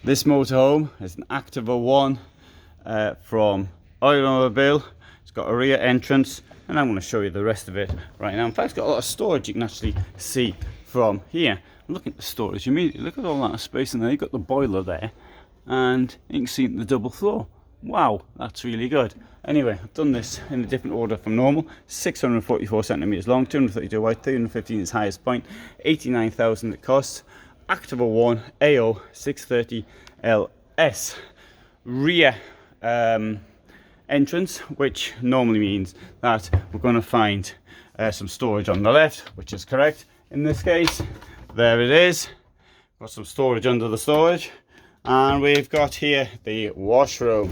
This motorhome is an Activa One from EuraMobil. It's got a rear entrance, and I'm going to show you the rest of it right now. In fact, it's got a lot of storage you can actually see from here. Look at the storage immediately. Look at all that space in there. You've got the boiler there, and you can see the double floor. Wow, that's really good. Anyway, I've done this in a different order from normal. 644 centimeters long, 232 wide, 315 is highest point, 89,000 it costs. Activa One AO 630 LS. Rear entrance, which normally means that we're going to find some storage on the left, which is correct in this case. There it is. Got some storage under the storage, and we've got here the washroom.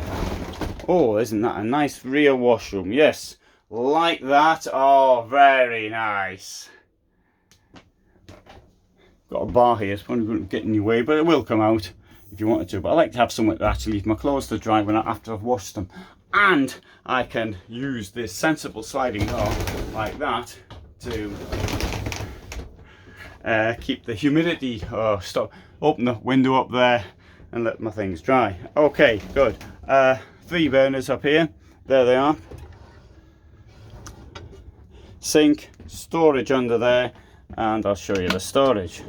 Oh, isn't that a nice rear washroom? Yes, like that. Oh, very nice. Got a bar here, it's probably going to get in your way, but it will come out if you wanted to. But I like to have somewhere to actually leave my clothes to dry when after I've washed them. And I can use this sensible sliding door like that to keep the humidity, open the window up there and let my things dry. Okay, good. 3 burners up here, there they are. Sink, storage under there, and I'll show you the storage.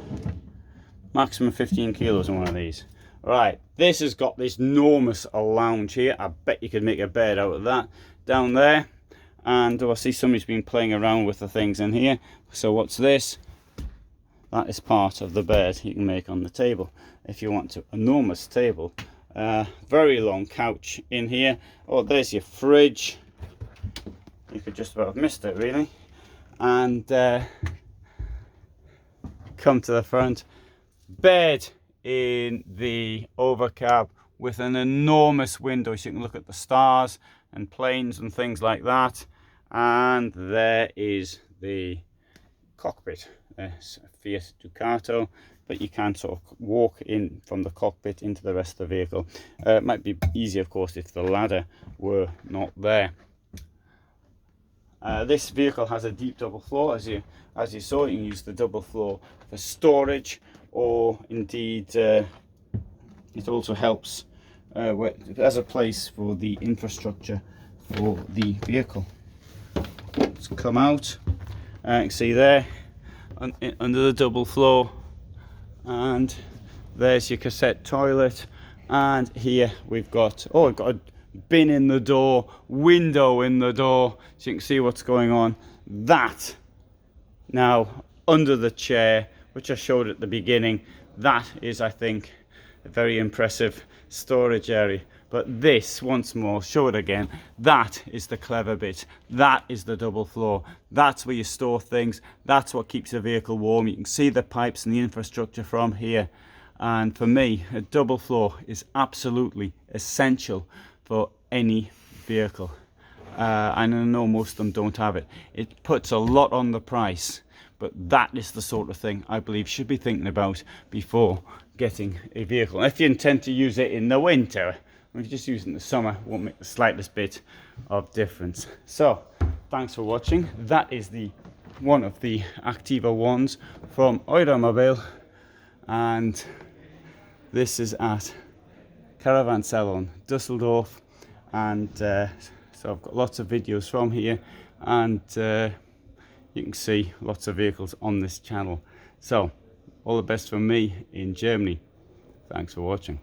Maximum 15 kilos in one of these. Right, this has got this enormous lounge here. I bet you could make a bed out of that down there. And I see somebody's been playing around with the things in here. So what's this? That is part of the bed you can make on the table if you want to. Enormous table. Very long couch in here. Oh, there's your fridge. You could just about have missed it, really. And come to the front. Bed in the overcab with an enormous window so you can look at the stars and planes and things like that. And there is the cockpit. It's a Fiat Ducato, but you can sort of walk in from the cockpit into the rest of the vehicle. It might be easier, of course, if the ladder were not there. This vehicle has a deep double floor. As you saw, you can use the double floor for storage, or indeed it also helps as a place for the infrastructure for the vehicle. Let's come out. You can see there under the double floor, and there's your cassette toilet. And here we've got a bin in the door, window in the door, so you can see what's going on. That now under the chair, which I showed at the beginning, that is, I think, a very impressive storage area. But this, once more, show it again, that is the clever bit. That is the double floor. That's where you store things. That's what keeps the vehicle warm. You can see the pipes and the infrastructure from here. And for me, a double floor is absolutely essential for any vehicle. I know most of them don't have it. It puts a lot on the price, but that is the sort of thing I believe should be thinking about before getting a vehicle. If you intend to use it in the winter, if you just use it in the summer, it won't make the slightest bit of difference. So, thanks for watching. That is one of the Activa Ones from EuraMobil, and this is at Caravan Salon Düsseldorf, and so I've got lots of videos from here, and you can see lots of vehicles on this channel. So all the best from me in Germany. Thanks for watching.